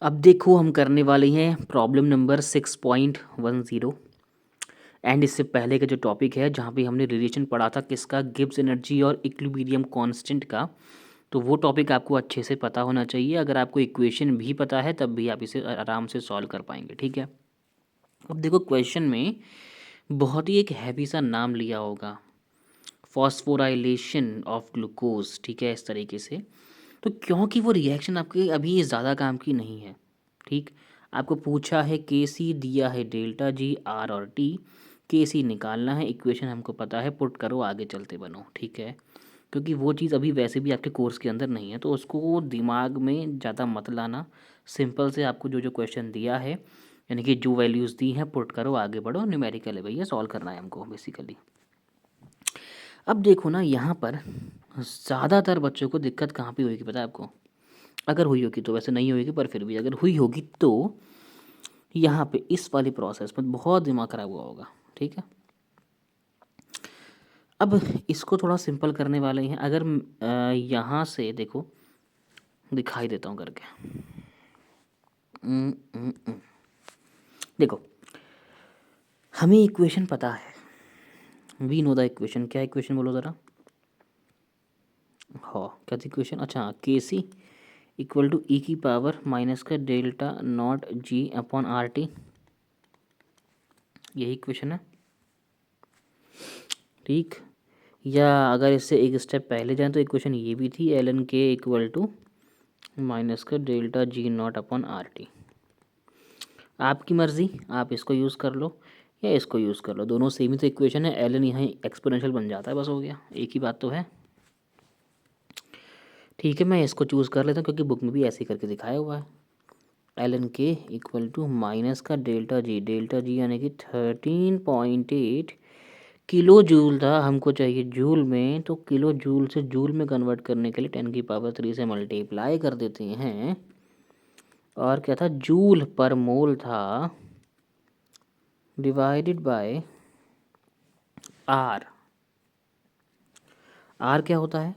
अब देखो हम करने वाले हैं प्रॉब्लम नंबर 6.10। एंड इससे पहले का जो टॉपिक है जहाँ पे हमने रिलेशन पढ़ा था किसका, गिब्स एनर्जी और इक्विलिब्रियम कांस्टेंट का, तो वो टॉपिक आपको अच्छे से पता होना चाहिए। अगर आपको इक्वेशन भी पता है तब भी आप इसे आराम से सॉल्व कर पाएंगे, ठीक है। अब देखो क्वेश्चन में बहुत ही एक हैवी सा नाम लिया होगा, फॉस्फोराइलेशन ऑफ ग्लूकोज, ठीक है, इस तरीके से। तो क्योंकि वो रिएक्शन आपके अभी ज़्यादा काम की नहीं है, ठीक। आपको पूछा है के सी, दिया है डेल्टा जी, आर और टी। के सी निकालना है, इक्वेशन हमको पता है, पुट करो आगे चलते बनो, ठीक है। क्योंकि वो चीज़ अभी वैसे भी आपके कोर्स के अंदर नहीं है तो उसको दिमाग में ज़्यादा मत लाना। सिंपल से आपको जो जो क्वेश्चन दिया है यानी कि जो वैल्यूज़ दी हैं पुट करो आगे बढ़ो, न्यूमेरिकल है भैया, सॉल्व करना है हमको बेसिकली। अब देखो ना यहाँ पर ज़्यादातर बच्चों को दिक्कत कहाँ पे होगी पता है आपको? अगर हुई होगी तो, वैसे नहीं होगी पर फिर भी अगर हुई होगी तो यहाँ पे इस वाली प्रोसेस में बहुत दिमाग ख़राब हुआ होगा, ठीक है। अब इसको थोड़ा सिंपल करने वाले हैं। अगर यहाँ से देखो, दिखाई देता हूँ करके। देखो हमें इक्वेशन पता है, वी नो द इक्वेशन। क्या इक्वेशन बोलो ज़रा? हाँ क्या थी इक्वेशन? अच्छा, के सी इक्वल टू ई की पावर माइनस का delta naught G upon R T, यही इक्वेशन है, ठीक। या अगर इससे एक स्टेप पहले जाएं तो इक्वेशन ये भी थी, एल एन के इक्वल टू माइनस का delta G not upon R T. आपकी मर्ज़ी, आप इसको यूज़ कर लो या इसको यूज़ कर लो, दोनों सेम ही तो इक्वेशन है। एल एन यहाँ एक्सपोनेंशियल बन जाता है, बस हो गया, एक ही बात तो है, ठीक है। मैं इसको चूज़ कर लेता हूँ क्योंकि बुक में भी ऐसे ही करके दिखाया हुआ है। एल एन के इक्वल टू माइनस का डेल्टा जी यानी कि 13.8 किलो जूल था, हमको चाहिए जूल में, तो किलो जूल से जूल में कन्वर्ट करने के लिए 10 की पावर 3 से मल्टीप्लाई कर देते हैं। और क्या था, जूल पर मोल था, डिवाइडेड बाय आर। आर क्या होता है?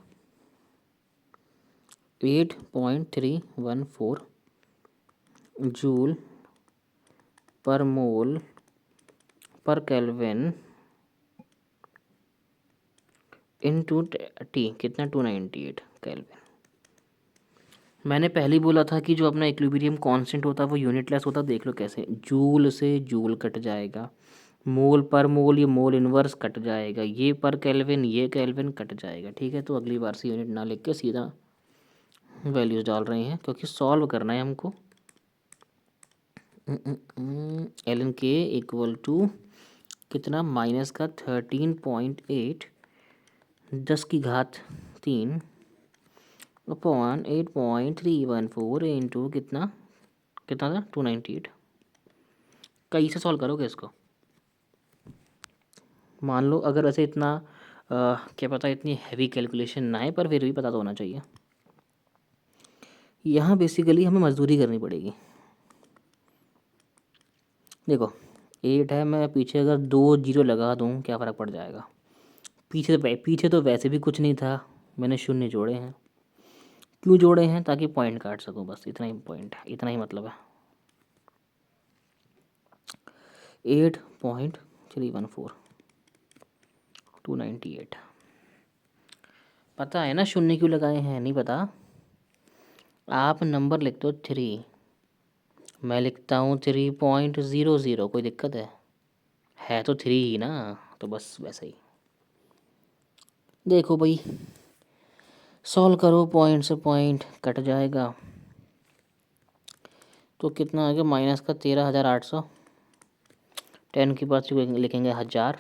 8.314 जूल पर मोल पर केल्विन इनटू टी, कितना, 298 केल्विन। मैंने पहले ही बोला था कि जो अपना इक्विलिब्रियम कांस्टेंट होता है वो यूनिटलेस होता है। देख लो कैसे, जूल से जूल कट जाएगा, मोल पर मोल ये मोल इन्वर्स कट जाएगा, ये पर केल्विन ये केल्विन कट जाएगा, ठीक है। तो अगली बार से यूनिट ना लिख के सीधा वैल्यूज़ डाल रहे हैं क्योंकि सॉल्व करना है हमको। एल एन के इक्वल टू कितना, माइनस का 13.8 10 की घात 3 अपॉन 8.314 इंटू कितना, कितना था, 298। कहीं से सॉल्व करोगे इसको? मान लो अगर वैसे इतना क्या पता इतनी हैवी कैलकुलेशन ना है पर फिर भी पता तो होना चाहिए। यहाँ बेसिकली हमें मजदूरी करनी पड़ेगी। देखो 8 है, मैं पीछे अगर 2 जीरो लगा दूँ क्या फ़र्क पड़ जाएगा? पीछे तो वैसे भी कुछ नहीं था, मैंने शून्य जोड़े हैं। क्यों जोड़े हैं? ताकि पॉइंट काट सकूं, बस इतना ही पॉइंट है, इतना ही मतलब है। 8.314 298, पता है ना शून्य क्यों लगाए हैं? नहीं पता? आप नंबर लिख दो 3, मैं लिखता हूँ 3.00, कोई दिक्कत है तो 3 ही ना, तो बस वैसे ही। देखो भाई सॉल्व करो, पॉइंट से पॉइंट कट जाएगा तो कितना आ गया, माइनस का 13,800, 10 की पावर लिखेंगे 1000,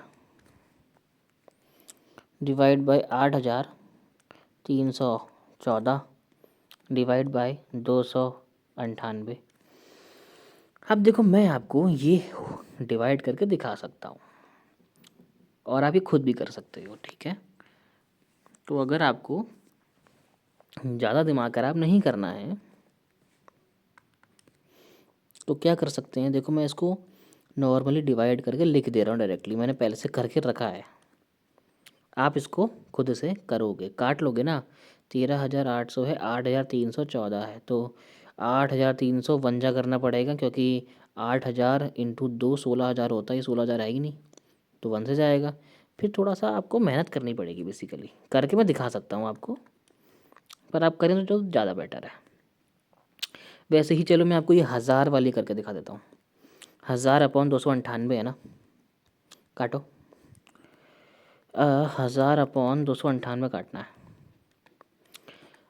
डिवाइड बाय 8,314, डिवाइड बाय 298। अब देखो मैं आपको ये डिवाइड करके दिखा सकता हूँ और आप ये खुद भी कर सकते हो, ठीक है। तो अगर आपको ज़्यादा दिमाग खराब नहीं करना है तो क्या कर सकते हैं, देखो मैं इसको नॉर्मली डिवाइड करके लिख दे रहा हूँ डायरेक्टली, मैंने पहले से करके रखा है। आप इसको खुद से करोगे, काट लोगे ना, 13,800 है, 8,314 है, तो 8,300 वन जा करना पड़ेगा, क्योंकि 8,000 इंटू 2 16,000 होता है, ये 16,000 है ही नहीं, तो वन से जाएगा। फिर थोड़ा सा आपको मेहनत करनी पड़ेगी, बेसिकली करके मैं दिखा सकता हूँ आपको, पर आप करें तो ज़्यादा बेटर है। वैसे ही चलो मैं आपको ये 1000 वाली करके दिखा देता हूँ। 1000 अपॉन 298 है ना, काटो। 1000 अपॉन 298 काटना है।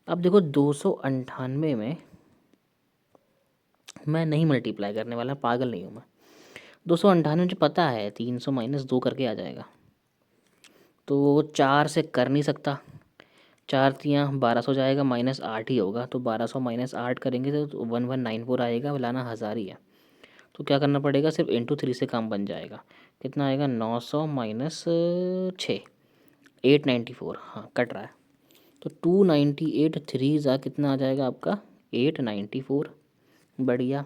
अब देखो 298 में मैं नहीं मल्टीप्लाई करने वाला, पागल नहीं हूँ मैं। 298 मुझे पता है 300 माइनस 2 करके आ जाएगा, तो 4 से कर नहीं सकता, 4 तियाँ 1200 जाएगा, माइनस 8 ही होगा, तो 1200 माइनस 8 करेंगे तो 1194 आएगा, लाना 1000 ही है। तो क्या करना पड़ेगा, सिर्फ इंटू 3 से काम बन जाएगा। कितना आएगा, 900 माइनस 6 894, हाँ कट रहा है। तो 298 3 ज़ा कितना आ जाएगा आपका 894, बढ़िया।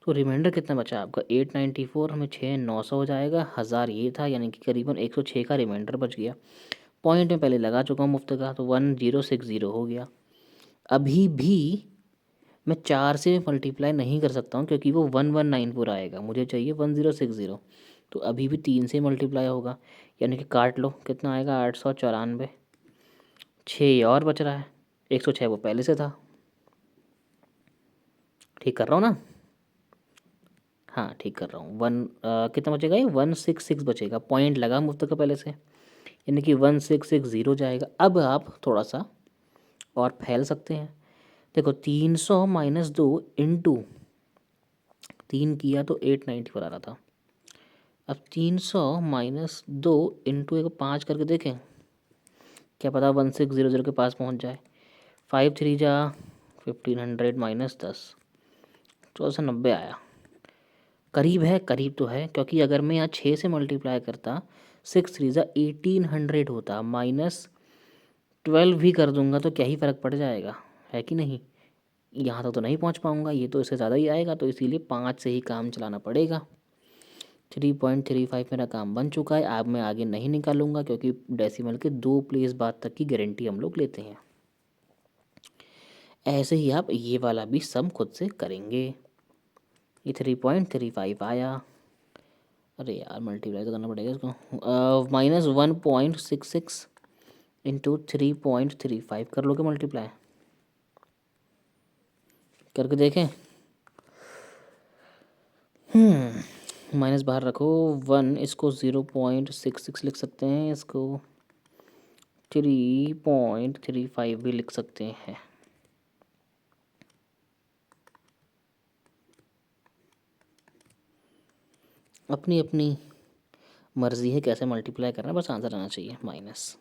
तो रिमाइंडर कितना बचा आपका 894 में 6 900 हो जाएगा, 1000 ये था, यानी कि करीबन 106 का रिमाइंडर बच गया। पॉइंट में पहले लगा चुका हूँ मुफ्त का, तो 1060 हो गया। अभी भी मैं 4 से मल्टीप्लाई नहीं कर सकता हूँ, क्योंकि वो 1194 आएगा, मुझे चाहिए 1060, तो अभी भी 3 से मल्टीप्लाई होगा, यानी कि काट लो, कितना आएगा 894, 6 और बच रहा है, 106 वो पहले से था। ठीक कर रहा हूँ ना, हाँ ठीक कर रहा हूँ। कितना बचेगा, ये 166 बचेगा, पॉइंट लगा मुफ्त का पहले से, यानी कि 1660 जाएगा। अब आप थोड़ा सा और फैल सकते हैं। देखो 300 माइनस 2 इंटू 3 किया तो 894 आ रहा था। अब 300 माइनस 2 इंटू एक 5 करके देखें, क्या पता 1600 के पास पहुंच जाए। 5 3 जा 1500 माइनस 10, 1490 आया। करीब है, करीब तो है, क्योंकि अगर मैं यहाँ 6 से मल्टीप्लाई करता 6 3 जा 1800 होता, माइनस 12 भी कर दूंगा तो क्या ही फ़र्क पड़ जाएगा, है कि नहीं। यहाँ तक तो नहीं पहुँच पाऊँगा, ये तो इससे ज़्यादा ही आएगा, तो इसीलिए 5 से ही काम चलाना पड़ेगा। 3.35 मेरा काम बन चुका है। अब मैं आगे नहीं निकालूंगा, क्योंकि डेसिमल के 2 प्लेस बाद तक की गारंटी हम लोग लेते हैं। ऐसे ही आप ये वाला भी सम खुद से करेंगे। ये 3.35 आया, अरे यार मल्टीप्लाई तो करना पड़ेगा इसको। माइनस 1.66 इंटू 3.35 कर लोगे मल्टीप्लाई, करके देखें। माइनस बाहर रखो, 1, इसको 0.66 लिख सकते हैं, इसको 3.35 भी लिख सकते हैं। अपनी अपनी मर्ज़ी है कैसे मल्टीप्लाई करना, बस आंसर आना चाहिए। माइनस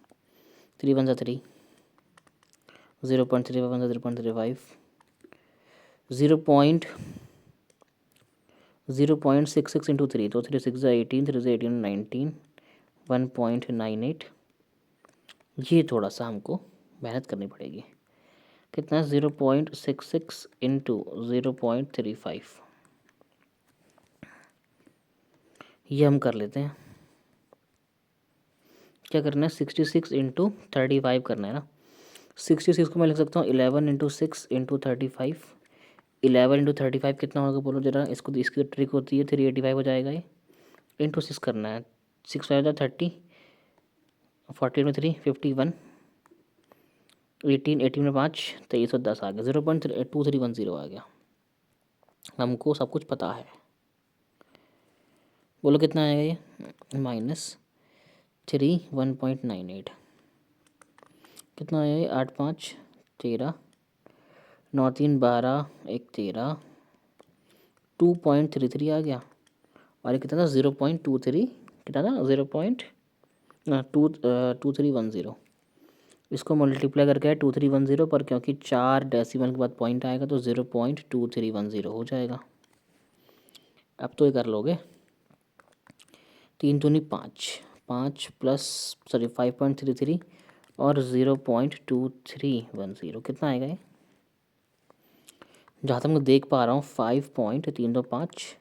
3 1 3, 0.35 1 0.35, 0.66 इंटू 3, तो 3 6 18, 3 से 18 19, 1.98। ये थोड़ा सा हमको मेहनत करनी पड़ेगी। कितना 0.66 इंटू 0.35, ये हम कर लेते हैं। क्या करना है 66 इंटू 35 करना है ना। 66 को मैं लिख सकता हूँ 11 इंटू 6 इंटू 35। 11 इंटू 35 कितना होगा बोलो जरा, इसको इसकी ट्रिक होती है 385 हो जाएगा ये, इंटू 6 करना है। 6 फाइव 30, 40 में 3 51, 18 में 5 2310 आ गया, 0.2310 आ गया। हमको सब कुछ पता है, बोलो कितना आएगा ये, माइनस 3 1.98, कितना आया ये 8 5 13, 9 3 12 1 13, 2.33 आ गया। और ये कितना था 0.23, कितना था 0.2310। इसको मल्टीप्लाई करके है 2310 पर, क्योंकि 4 डेसिमल के बाद पॉइंट आएगा तो 0.2310 हो जाएगा। अब तो ये कर लोगे, 3 दूनी 5, 5 प्लस सॉरी 5.33 और 0.2310 कितना आएगा ये, जहाँ तक मैं देख पा रहा हूँ 5.325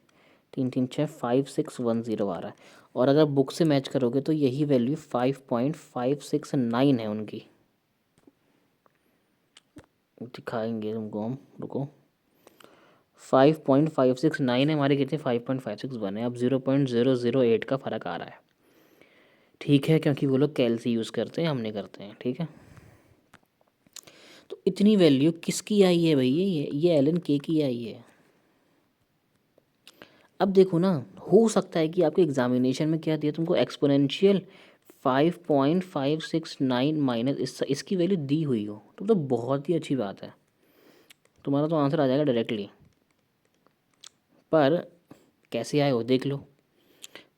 3 3 6 5610 आ रहा है। और अगर बुक से मैच करोगे तो यही वैल्यू 5.569 है उनकी। दिखाएंगे तुमको हम, रुको। 5.569 है हमारे, कितने 5.56 बने। अब 0.008 का फ़र्क आ रहा है, ठीक है, क्योंकि वो लोग कैलसी यूज़ करते हैं, हम नहीं करते हैं, ठीक है। तो इतनी वैल्यू किसकी आई है भैया? ये एलन के की आई है। अब देखो ना, हो सकता है कि आपके एग्जामिनेशन में क्या दिया तुमको, एक्सपोनेंशियल 5.569 माइनस इसकी वैल्यू दी हुई हो, तो बहुत ही अच्छी बात है, तुम्हारा तो आंसर आ जाएगा डायरेक्टली। पर कैसे आए हो देख लो।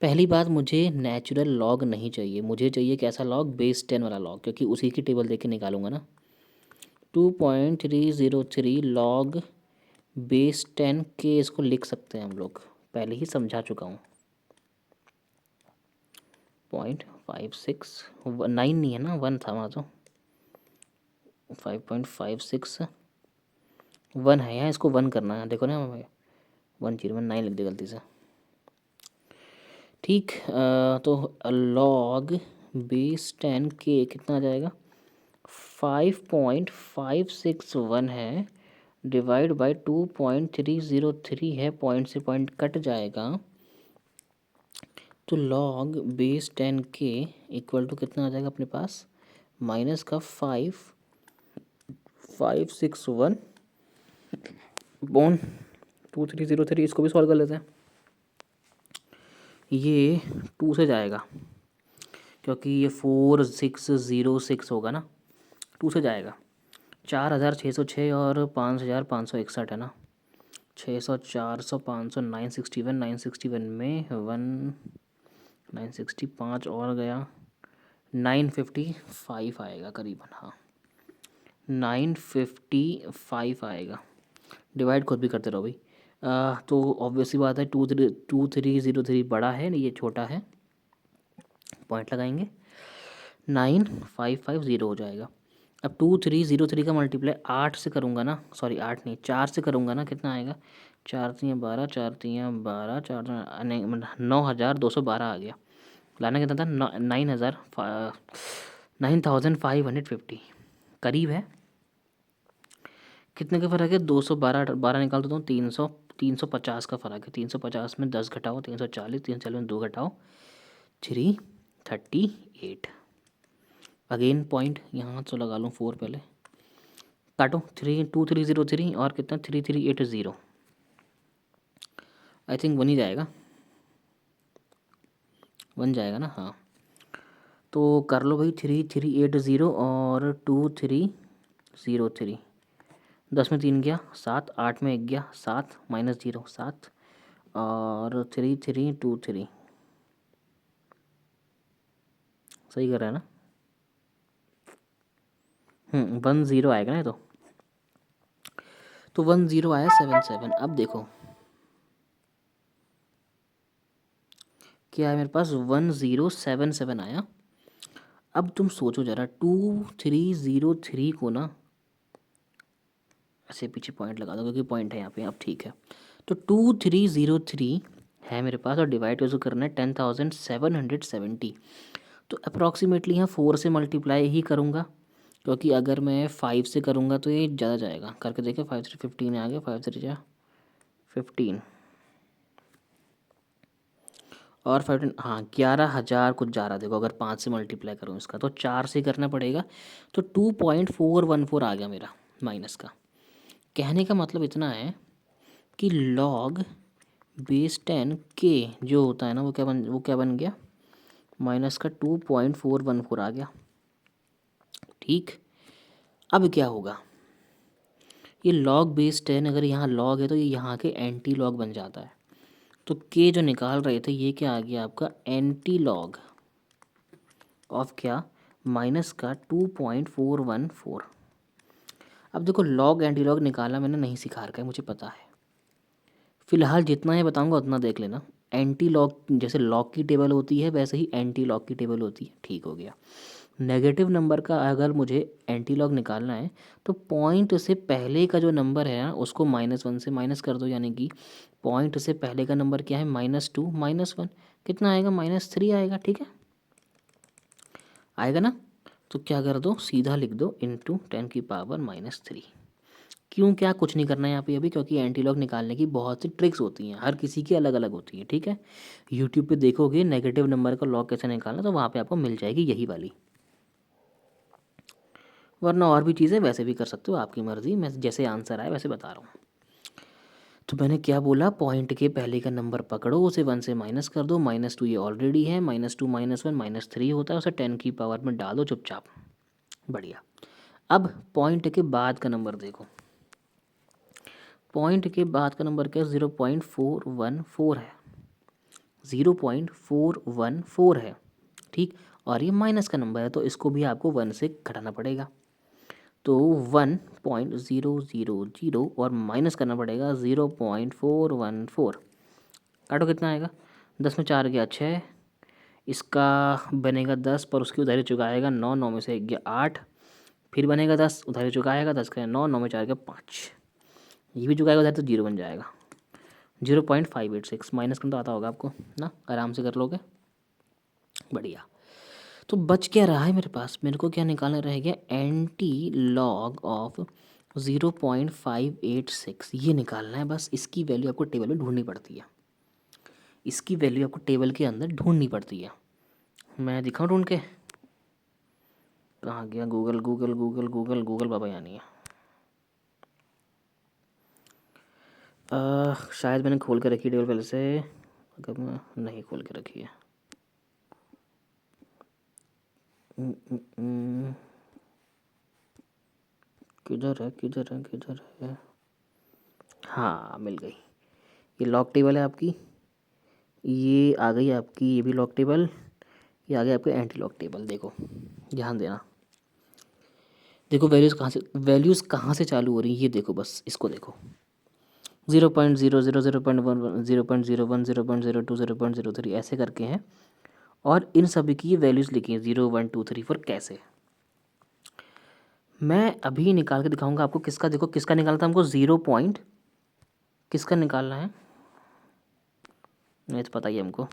पहली बात, मुझे नेचुरल लॉग नहीं चाहिए, मुझे चाहिए कैसा लॉग, बेस 10 वाला लॉग, क्योंकि उसी की टेबल देख के निकालूंगा ना। 2.303 लॉग बेस 10 के, इसको लिख सकते हैं हम लोग, पहले ही समझा चुका हूँ। 0.569 नहीं है ना, 1 था वहाँ तो। 5.561 है यहाँ, इसको 1 करना है, देखो ना, 109 लिख दिया गलती से, ठीक। तो लॉग बेस 10 के कितना आ जाएगा, 5.561 है, डिवाइड बाई 2.303 है, पॉइंट से पॉइंट कट जाएगा, तो लॉग बेस 10 के इक्वल टू कितना आ जाएगा अपने पास, माइनस का 5.561 बॉन 2303। इसको भी सॉल्व कर लेते हैं, ये 2 से जाएगा, क्योंकि ये 4606 होगा ना, 2 से जाएगा। 4606 और 5561 है ना, 600 400 500 961, 961 में 965 और गया, 955 आएगा करीबन, हाँ 955 आएगा। डिवाइड खुद भी करते रहो भाई। तो ऑब्वियसली बात है, 2303 बड़ा है, ये छोटा है, पॉइंट लगाएंगे, 9550 हो जाएगा। अब 2303 का मल्टीप्लाई 8 से करूँगा ना, सॉरी 8 नहीं 4 से करूँगा ना, कितना आएगा, 4×3 = 12, 4×3 = 12, 4 नहीं 9212 आ गया। लाना कितना था, 9550, करीब है। कितने का फ़र्क है, 212, 12 निकाल देता हूँ, 350 का फ़र्क है। 350 में 10 घटाओ, 340, 340 में 2 घटाओ, 338। अगेन पॉइंट यहाँ तो लगा लूँ 4 पहले, काटो, 2303 और कितना 3380, आई थिंक 1 ही जाएगा, 1 जाएगा ना, हाँ। तो कर लो भाई, 3380 और 2303, 10 में 3 गया 7, 8 में 1 गया 7, -0 7, और 3323, सही कर रहा है ना, 10 आएगा ना ये तो 10 आया 77। अब देखो क्या है मेरे पास, 1077 आया। अब तुम सोचो ज़रा, 2303 को ना ऐसे पीछे पॉइंट लगा दो, क्योंकि पॉइंट है यहाँ पे, अब ठीक है। तो 2303 है मेरे पास, और डिवाइड उसको करना है 10770। तो अप्रॉक्सीमेटली यहाँ 4 से मल्टीप्लाई ही करूँगा, क्योंकि अगर मैं 5 से करूँगा तो ये ज़्यादा जाएगा। करके देखिए, 5 3 15 आ गया, 5 3 15 और 15, हाँ 11,000 कुछ जा रहा, देखो अगर 5 से मल्टीप्लाई करूँ इसका, तो 4 से करना पड़ेगा, तो 2.414 आ गया मेरा माइनस का। कहने का मतलब इतना है कि लॉग बेस 10 के जो होता है ना, वो क्या बन गया, माइनस का 2.414 आ गया, ठीक। अब क्या होगा, ये लॉग बेस 10 अगर यहाँ लॉग है तो ये यहाँ के एंटी लॉग बन जाता है। तो के जो निकाल रहे थे, ये क्या आ गया आपका, एंटी लॉग ऑफ क्या, माइनस का 2.414। अब देखो, लॉग एंटी लॉग निकालना मैंने नहीं सिखा रखा है, मुझे पता है। फिलहाल जितना है बताऊंगा उतना देख लेना। एंटी लॉग जैसे लॉग की टेबल होती है, वैसे ही एंटी लॉग की टेबल होती है, ठीक हो गया। नेगेटिव नंबर का अगर मुझे एंटी लॉग निकालना है, तो पॉइंट से पहले का जो नंबर है ना, उसको -1 से माइनस कर दो, यानी कि पॉइंट से पहले का नंबर क्या है, -2 -1, कितना आएगा, -3 आएगा, ठीक है, आएगा ना। तो क्या कर दो, सीधा लिख दो, × 10⁻³ -3। क्यों, क्या कुछ नहीं करना है यहाँ पे अभी, क्योंकि एंटी लॉग निकालने की बहुत सी ट्रिक्स होती हैं, हर किसी की अलग अलग होती है, ठीक है। यूट्यूब पे देखोगे नेगेटिव नंबर का लॉग कैसे निकालना, तो वहाँ पे आपको मिल जाएगी यही वाली, वरना और भी चीज़ें वैसे भी कर सकते हो, आपकी मर्ज़ी, मैं जैसे आंसर आए वैसे बता रहा हूँ। तो मैंने क्या बोला, पॉइंट के पहले का नंबर पकड़ो, उसे 1 से माइनस कर दो, -2 ये ऑलरेडी है, -2 -1 -3 होता है, उसे 10 की पावर में डाल दो चुपचाप, बढ़िया। अब पॉइंट के बाद का नंबर देखो, पॉइंट के बाद का नंबर क्या है, 0.414 है, 0.414 है, ठीक। और ये माइनस का नंबर है, तो इसको भी आपको 1 से घटाना पड़ेगा, तो 1.000 और माइनस करना पड़ेगा 0.414, काटो कितना आएगा, 10 में 4 गया 6, इसका बनेगा 10 पर उसकी उधारी चुकाएगा 9, 9 में से गया 8, फिर बनेगा 10, उधारी चुकाएगा 10 का 9, 9 में 4 गया 5, ये भी चुकाएगा उधारी, तो 0 बन जाएगा, 0.586 माइनस करना तो आता होगा आपको ना, आराम से कर लोगे, बढ़िया। तो बच क्या रहा है मेरे पास, मेरे को क्या निकालना रह गया, एंटी लॉग ऑफ 0.586, ये निकालना है बस। इसकी वैल्यू आपको टेबल में ढूंढनी पड़ती है, इसकी वैल्यू आपको टेबल के अंदर ढूंढनी पड़ती है। मैं दिखाऊं ढूंढ के, कहाँ गया Google Google Google Google Google, बाबा यहाँ नहीं है। शायद मैंने खोल के रखी टेबल पहले से, अगर मैं नहीं खोल के रखी है, किधर है किधर है किधर है, हाँ मिल गई, ये लॉग टेबल है आपकी, ये आ गई आपकी, ये भी लॉग टेबल, ये आ गया आपका एंटी लॉग टेबल। देखो ध्यान देना, देखो वैल्यूज़ कहाँ से चालू हो रही है, ये देखो बस, इसको देखो, 0.00 0.11 0.01 0.02 0.03 ऐसे करके हैं, और इन सभी की ये वैल्यूज़ लिखी हैं 0 1 2 3 4, कैसे, मैं अभी निकाल के दिखाऊंगा आपको। किसका, देखो किसका निकालना था हमको, किसका निकालना है, नहीं तो पता ही है हमको,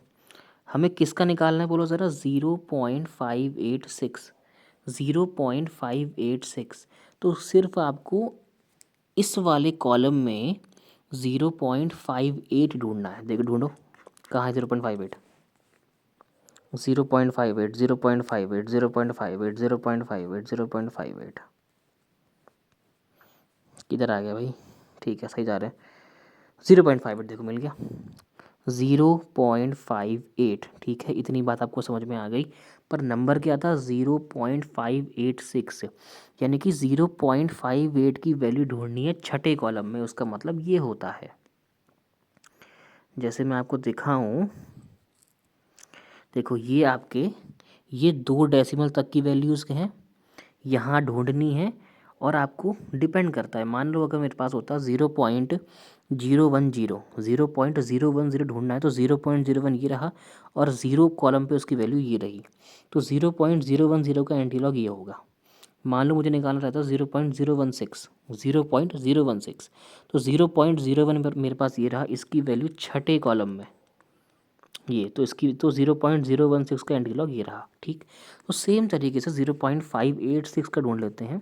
हमें किसका निकालना है बोलो ज़रा, 0.586, 0.586, तो सिर्फ आपको इस वाले कॉलम में 0.58 ढूंढना है। देखो ढूंढो कहाँ है 0.58, 0.58 0.58 0.58 0.58 0.58, किधर आ गया भाई, ठीक है सही जा रहे हैं, 0.58 देखो मिल गया, 0.58, ठीक है, इतनी बात आपको समझ में आ गई। पर नंबर क्या था, 0.586, यानी कि 0.58 की वैल्यू ढूंढनी है छठे कॉलम में, उसका मतलब ये होता है, जैसे मैं आपको दिखाऊं, देखो ये आपके, ये 2 डेसिमल तक की वैल्यूज़ के हैं, यहाँ ढूंढनी है, और आपको डिपेंड करता है, मान लो अगर मेरे पास होता 0.010 ढूंढना है, तो 0.01 ये रहा, और 0 कॉलम पे उसकी वैल्यू ये रही, तो 0.010 का एंटीलॉग ये होगा। मान लो मुझे निकालना रहता 0.016, 0.016, तो 0.01 मेरे पास ये रहा, इसकी वैल्यू छठे कॉलम में ये, तो इसकी तो 0.016 का एंटीलॉग ये रहा, ठीक। तो सेम तरीके से 0.586 का ढूंढ लेते हैं,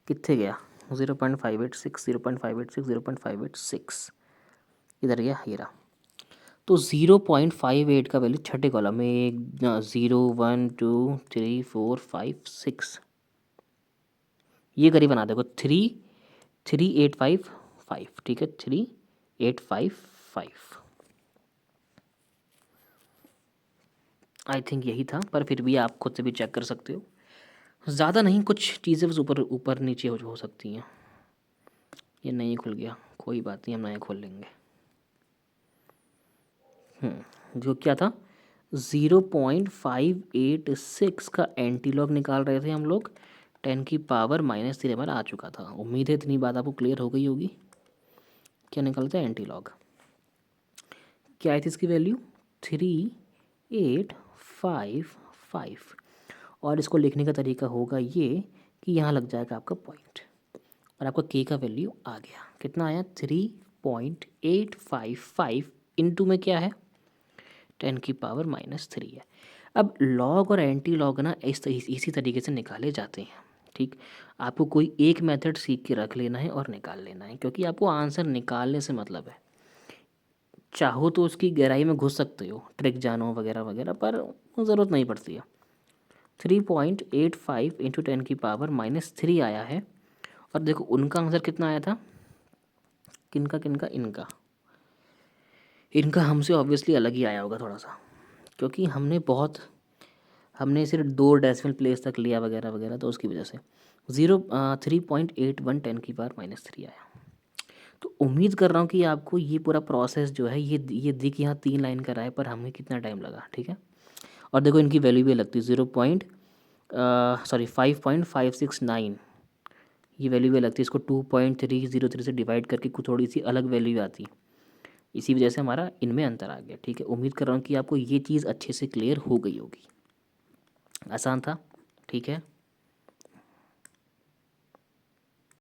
कितने गया, 0.586 0.586 0.586, इधर गया ये रहा, तो 0.58 का वैल्यू छठे कॉलम में, 0 1 2 3 4 5 6, ये करीब बना देखो, 3855, ठीक है 3855, आई थिंक यही था, पर फिर भी आप खुद से भी चेक कर सकते हो, ज़्यादा नहीं, कुछ चीज़ें बस ऊपर ऊपर नीचे हो सकती हैं। ये नहीं खुल गया, कोई बात नहीं, हम नया खोल लेंगे। जो क्या था, 0.586 का एंटीलॉग निकाल रहे थे हम लोग, 10 की पावर -3 हमारा आ चुका था। उम्मीद है इतनी बात आपको क्लियर हो गई होगी। क्या निकलता है एंटीलॉग, क्या आई थी इसकी वैल्यू, 3855, और इसको लिखने का तरीका होगा ये कि यहाँ लग जाएगा आपका पॉइंट, और आपका के का वैल्यू आ गया, कितना आया 3.855, इनटू में क्या है 10 की पावर -3 है। अब लॉग और एंटी लॉग ना इसी तरीके से निकाले जाते हैं, ठीक। आपको कोई एक मेथड सीख के रख लेना है और निकाल लेना है, क्योंकि आपको आंसर निकालने से मतलब है। चाहो तो उसकी गहराई में घुस सकते हो, ट्रिक जानो वगैरह वगैरह, पर ज़रूरत नहीं पड़ती है। 3.85 इंटू 10⁻³ आया है। और देखो उनका आंसर कितना आया था, किनका किनका, इनका इनका हमसे ऑब्वियसली अलग ही आया होगा थोड़ा सा, क्योंकि हमने सिर्फ 2 डेसिमल प्लेस तक लिया वगैरह वगैरह, तो उसकी वजह से 3.81 10⁻³ आया। तो उम्मीद कर रहा हूँ कि आपको ये पूरा प्रोसेस जो है, ये दिख यहाँ 3 लाइन का रहा है, पर हमें कितना टाइम लगा, ठीक है। और देखो इनकी वैल्यू भी लगती है 5.569, ये वैल्यू भी लगती है। इसको 2.303 से डिवाइड करके कुछ थोड़ी सी अलग वैल्यू आती है, इसी वजह से हमारा इनमें अंतर आ गया, ठीक है। उम्मीद कर रहा हूँ कि आपको ये चीज़ अच्छे से क्लियर हो गई होगी। आसान था, ठीक है।